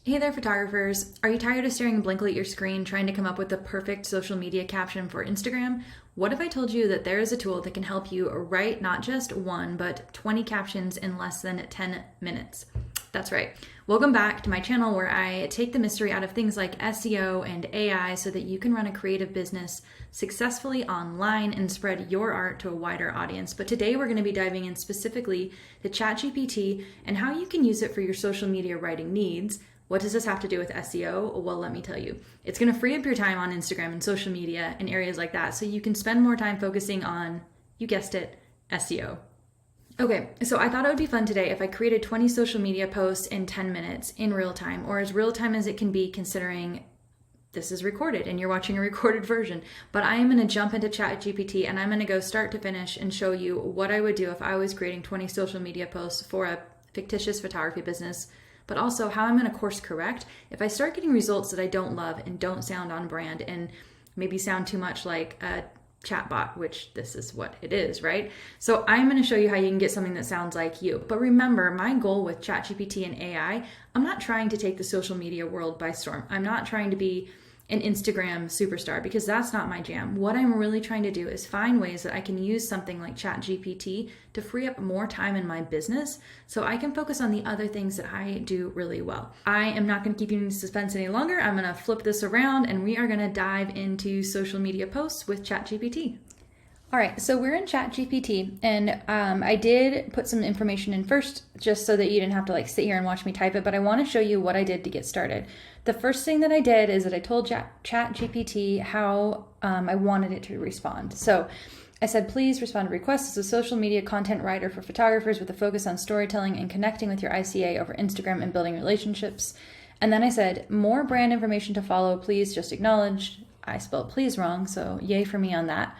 Hey there, photographers. Are you tired of staring blankly at your screen trying to come up with the perfect social media caption for Instagram? What if I told you that there is a tool that can help you write not just one, but 20 captions in less than 10 minutes? That's right. Welcome back to my channel where I take the mystery out of things like SEO and AI so that you can run a creative business successfully online and spread your art to a wider audience. But today we're going to be diving in specifically to ChatGPT and how you can use it for your social media writing needs. What does this have to do with SEO? Well, let me tell you. It's going to free up your time on Instagram and social media and areas like that so you can spend more time focusing on, you guessed it, SEO. Okay, so I thought it would be fun today if I created 20 social media posts in 10 minutes in real time, or as real time as it can be considering this is recorded and you're watching a recorded version. But I am going to jump into ChatGPT and I'm going to go start to finish and show you what I would do if I was creating 20 social media posts for a fictitious photography business, but also how I'm going to course correct if I start getting results that I don't love and don't sound on brand and maybe sound too much like a chatbot, which this is what it is, right? So I'm going to show you how you can get something that sounds like you. But remember, my goal with ChatGPT and AI, I'm not trying to take the social media world by storm. I'm not trying to be an Instagram superstar because that's not my jam. What I'm really trying to do is find ways that I can use something like ChatGPT to free up more time in my business so I can focus on the other things that I do really well. I am not going to keep you in suspense any longer. I'm going to flip this around and we are going to dive into social media posts with ChatGPT. All right, so we're in ChatGPT, and I did put some information in first just so that you didn't have to sit here and watch me type it, but I want to show you what I did to get started. The first thing that I did is that I told ChatGPT how I wanted it to respond. So I said, please respond to requests as a social media content writer for photographers with a focus on storytelling and connecting with your ICA over Instagram and building relationships. And then I said, more brand information to follow, please just acknowledge. I spelled please wrong, so yay for me on that.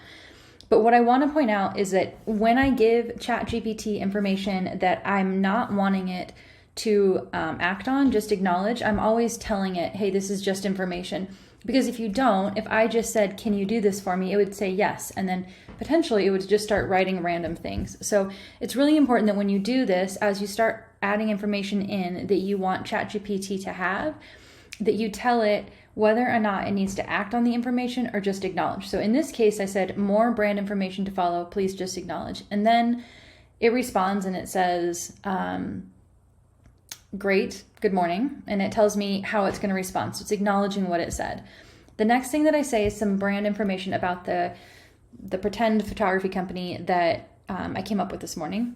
But what I want to point out is that when I give ChatGPT information that I'm not wanting it to act on, just acknowledge, I'm always telling it, hey, this is just information. Because if you don't, if I just said, can you do this for me? It would say yes. And then potentially it would just start writing random things. So it's really important that when you do this, as you start adding information in that you want ChatGPT to have, that you tell it whether or not it needs to act on the information or just acknowledge. So in this case, I said, more brand information to follow, please just acknowledge. And then it responds and it says, great, good morning. And it tells me how it's going to respond. So it's acknowledging what it said. The next thing that I say is some brand information about the pretend photography company that I came up with this morning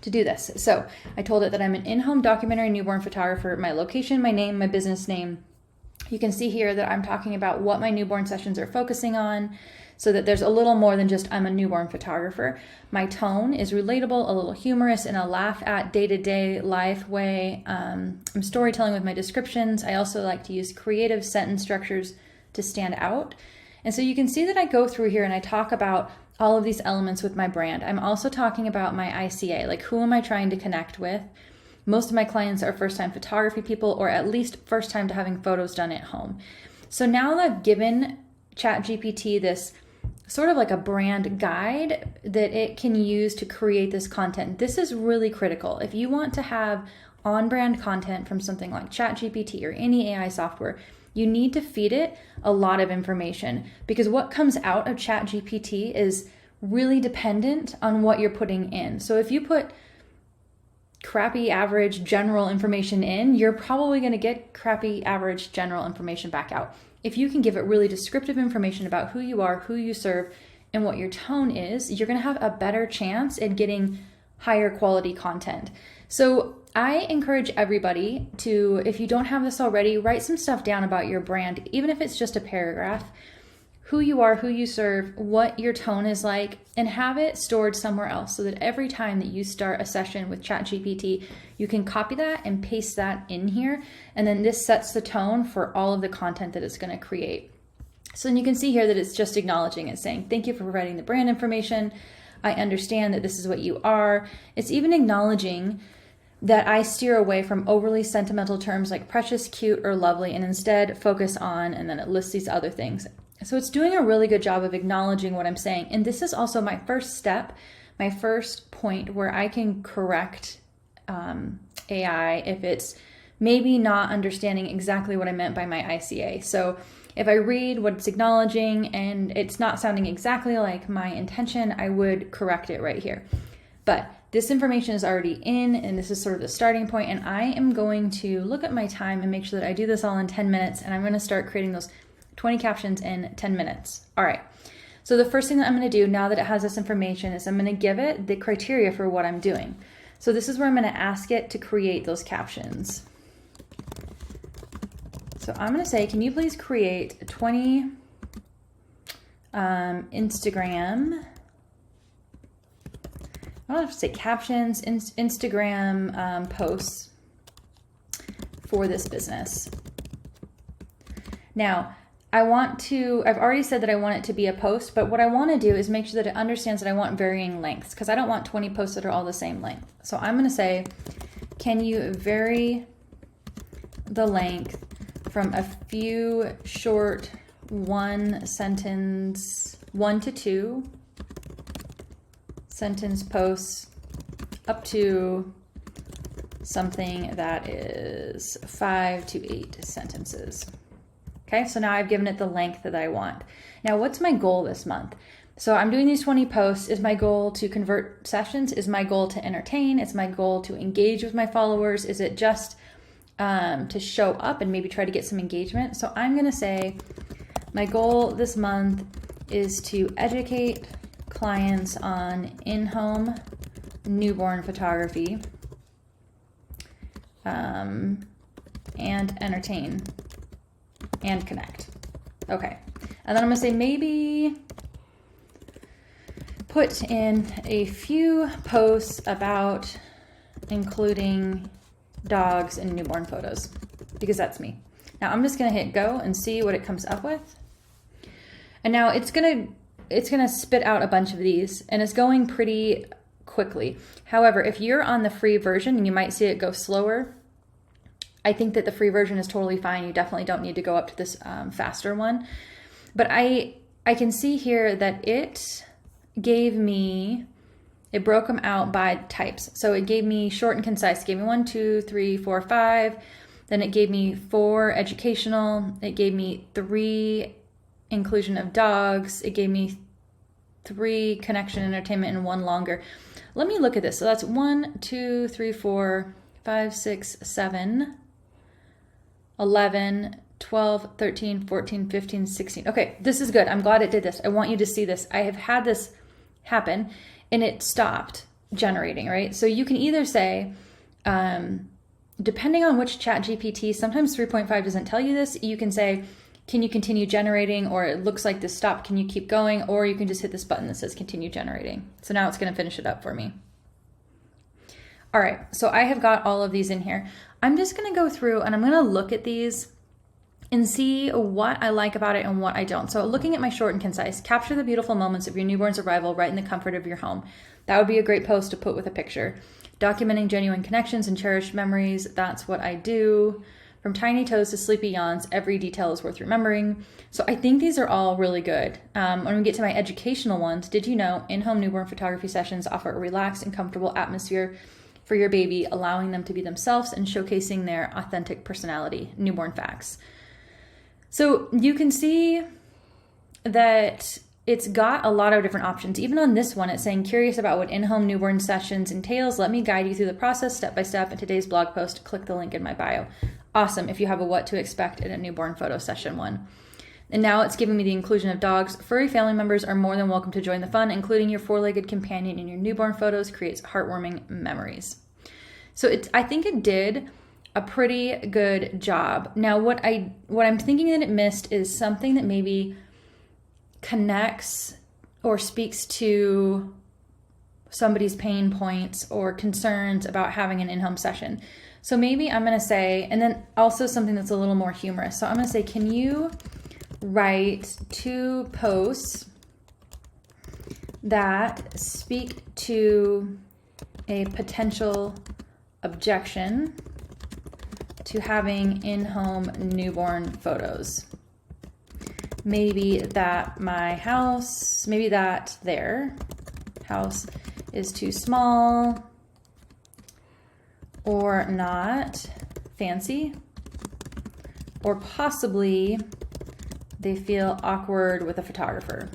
to do this. So I told it that I'm an in-home documentary newborn photographer, my location, my name, my business name. You can see here that I'm talking about what my newborn sessions are focusing on so that there's a little more than just I'm a newborn photographer. My tone is relatable, a little humorous, in a laugh at day-to-day life way. I'm storytelling with my descriptions. I also like to use creative sentence structures to stand out. And so you can see that I go through here and I talk about all of these elements with my brand. I'm also talking about my ICA, like who am I trying to connect with? Most of my clients are first-time photography people, or at least first time to having photos done at home. So now that I've given ChatGPT this sort of like a brand guide that it can use to create this content, this is really critical. If you want to have on-brand content from something like ChatGPT or any AI software, you need to feed it a lot of information because what comes out of ChatGPT is really dependent on what you're putting in. So if you put crappy average general information in, you're probably going to get crappy average general information back out. If you can give it really descriptive information about who you are, who you serve, and what your tone is, you're going to have a better chance at getting higher quality content. So I encourage everybody to, if you don't have this already, write some stuff down about your brand, even if it's just a paragraph, who you are, who you serve, what your tone is like, and have it stored somewhere else so that every time that you start a session with ChatGPT, you can copy that and paste that in here. And then this sets the tone for all of the content that it's going to create. So then you can see here that it's just acknowledging it, saying, thank you for providing the brand information. I understand that this is what you are. It's even acknowledging that I steer away from overly sentimental terms like precious, cute, or lovely, and instead focus on, and then it lists these other things. So it's doing a really good job of acknowledging what I'm saying. And this is also my first step, my first point where I can correct AI if it's maybe not understanding exactly what I meant by my ICA. So if I read what it's acknowledging and it's not sounding exactly like my intention, I would correct it right here. But this information is already in, and this is sort of the starting point, and I am going to look at my time and make sure that I do this all in 10 minutes, and I'm going to start creating those 20 captions in 10 minutes. All right. So the first thing that I'm going to do now that it has this information is I'm going to give it the criteria for what I'm doing. So this is where I'm going to ask it to create those captions. So I'm going to say, can you please create 20 Instagram, I don't have to say captions, Instagram posts for this business. Now, I've already said that I want it to be a post, but what I want to do is make sure that it understands that I want varying lengths, because I don't want 20 posts that are all the same length. So I'm going to say, can you vary the length from a few short 1 to 2 sentence posts up to something that is 5 to 8 sentences. Okay, so now I've given it the length that I want. Now, what's my goal this month? So I'm doing these 20 posts. Is my goal to convert sessions? Is my goal to entertain? Is my goal to engage with my followers? Is it just to show up and maybe try to get some engagement? So I'm going to say my goal this month is to educate clients on in-home newborn photography and entertain and connect. Okay. And then I'm going to say maybe put in a few posts about including dogs and newborn photos, because that's me. Now I'm just going to hit go and see what it comes up with. And now it's going to spit out a bunch of these, and it's going pretty quickly. However, if you're on the free version, and you might see it go slower, I think that the free version is totally fine. You definitely don't need to go up to this faster one. But I can see here that it broke them out by types. So it gave me short and concise. It gave me 1, 2, 3, 4, 5. Then it gave me 4 educational. It gave me 3 inclusion of dogs. It gave me 3 connection entertainment and 1 longer. Let me look at this. So that's 1, 2, 3, 4, 5, 6, 7, 11, 12, 13, 14, 15, 16. Okay, this is good. I'm glad it did this. I want you to see this. I have had this happen and it stopped generating, right? So you can either say, depending on which ChatGPT, sometimes 3.5 doesn't tell you this, you can say, can you continue generating? Or it looks like this stopped. Can you keep going? Or you can just hit this button that says continue generating. So now it's going to finish it up for me. All right, so I have got all of these in here. I'm just going to go through and I'm going to look at these and see what I like about it and what I don't. So looking at my short and concise, capture the beautiful moments of your newborn's arrival right in the comfort of your home. That would be a great post to put with a picture. Documenting genuine connections and cherished memories, that's what I do. From tiny toes to sleepy yawns, every detail is worth remembering. So I think these are all really good. When we get to my educational ones, did you know in-home newborn photography sessions offer a relaxed and comfortable atmosphere for your baby, allowing them to be themselves and showcasing their authentic personality, newborn facts. So you can see that it's got a lot of different options. Even on this one, it's saying, curious about what in-home newborn sessions entails? Let me guide you through the process step by step in today's blog post. Click the link in my bio. Awesome if you have a what to expect in a newborn photo session one. And now it's giving me the inclusion of dogs. Furry family members are more than welcome to join the fun, including your 4-legged companion in your newborn photos creates heartwarming memories. So I think it did a pretty good job. Now, what I'm thinking that it missed is something that maybe connects or speaks to somebody's pain points or concerns about having an in-home session. So maybe I'm going to say, and then also something that's a little more humorous. So I'm going to say, can you write 2 posts that speak to a potential objection to having in-home newborn photos? Maybe that my house, maybe that their house is too small or not fancy, or possibly they feel awkward with a photographer.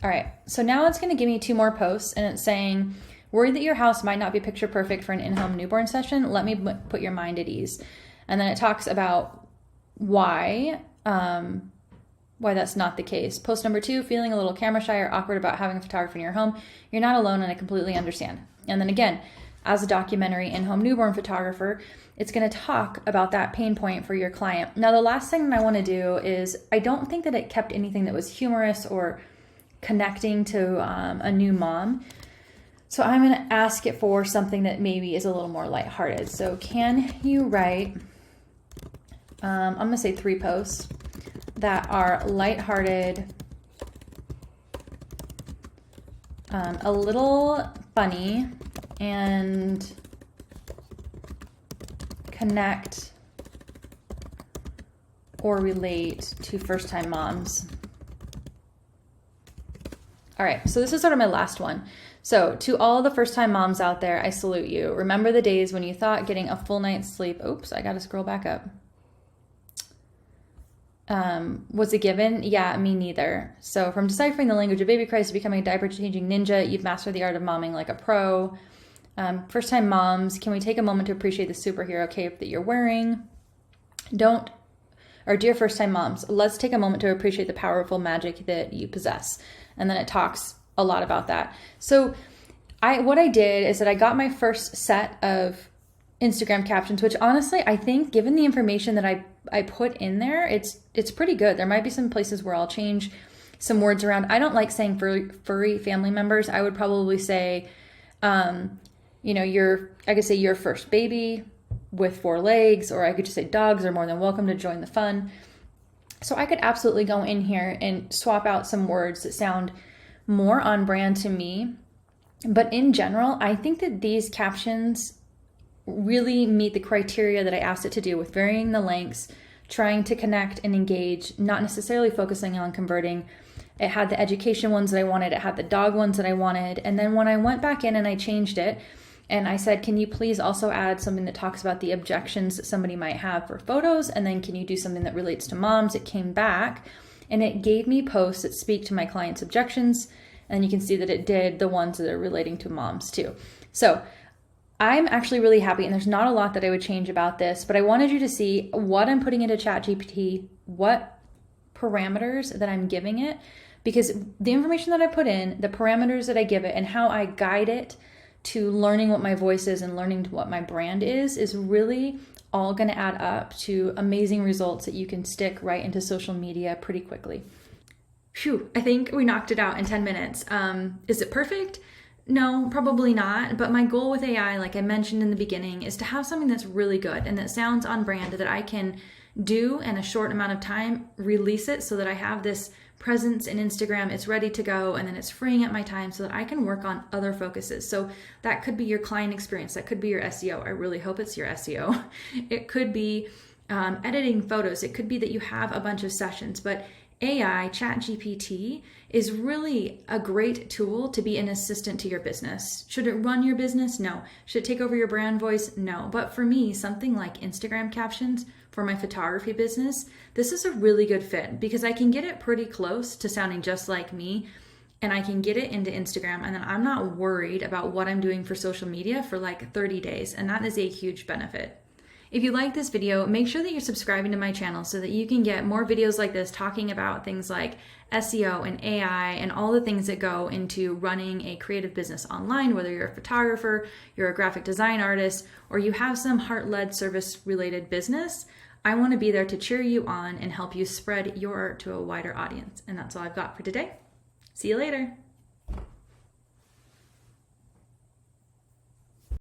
All right, so now it's gonna give me 2 more posts, and it's saying, worried that your house might not be picture perfect for an in-home newborn session? Let me put your mind at ease. And then it talks about why that's not the case. Post number 2, feeling a little camera shy or awkward about having a photographer in your home. You're not alone, and I completely understand. And then again, as a documentary in-home newborn photographer, it's going to talk about that pain point for your client. Now, the last thing that I want to do is, I don't think that it kept anything that was humorous or connecting to a new mom. So I'm going to ask it for something that maybe is a little more lighthearted. So can you write, I'm going to say 3 posts that are lighthearted, a little funny, and connect or relate to first-time moms. All right, so this is sort of my last one. So to all the first-time moms out there, I salute you. Remember the days when you thought getting a full night's sleep, oops, I gotta scroll back up, was a given? Yeah, me neither. So from deciphering the language of baby cries to becoming a diaper-changing ninja, you've mastered the art of momming like a pro. First-time moms, can we take a moment to appreciate the superhero cape that you're wearing? Dear first-time moms, let's take a moment to appreciate the powerful magic that you possess. And then it talks a lot about that. So what I did is that I got my first set of Instagram captions, which honestly, I think given the information that I put in there, it's pretty good. There might be some places where I'll change some words around. I don't like saying furry family members. I would probably say, I could say your first baby with 4 legs, or I could just say dogs are more than welcome to join the fun. So I could absolutely go in here and swap out some words that sound more on brand to me. But in general, I think that these captions really meet the criteria that I asked it to do, with varying the lengths, trying to connect and engage, not necessarily focusing on converting. It had the education ones that I wanted. It had the dog ones that I wanted. And then when I went back in and I changed it, and I said, can you please also add something that talks about the objections that somebody might have for photos? And then can you do something that relates to moms? It came back and it gave me posts that speak to my client's objections. And you can see that it did the ones that are relating to moms too. So I'm actually really happy, and there's not a lot that I would change about this, but I wanted you to see what I'm putting into ChatGPT, what parameters that I'm giving it, because the information that I put in, the parameters that I give it, and how I guide it to learning what my voice is and learning what my brand is really all going to add up to amazing results that you can stick right into social media pretty quickly. Phew, I think we knocked it out in 10 minutes. Is it perfect? No, probably not. But my goal with AI, like I mentioned in the beginning, is to have something that's really good and that sounds on brand, that I can do in a short amount of time, release it so that I have this presence in Instagram, it's ready to go, and then it's freeing up my time so that I can work on other focuses. So that could be your client experience, that could be your SEO. I really hope it's your SEO. It could be editing photos. It could be that you have a bunch of sessions, but AI, ChatGPT, is really a great tool to be an assistant to your business. Should it run your business? No. Should it take over your brand voice? No. But for me, something like Instagram captions for my photography business, this is a really good fit because I can get it pretty close to sounding just like me, and I can get it into Instagram, and then I'm not worried about what I'm doing for social media for like 30 days, and that is a huge benefit. If you like this video, make sure that you're subscribing to my channel so that you can get more videos like this talking about things like SEO and AI and all the things that go into running a creative business online, whether you're a photographer, you're a graphic design artist, or you have some heart-led service-related business. I want to be there to cheer you on and help you spread your art to a wider audience. And that's all I've got for today. See you later.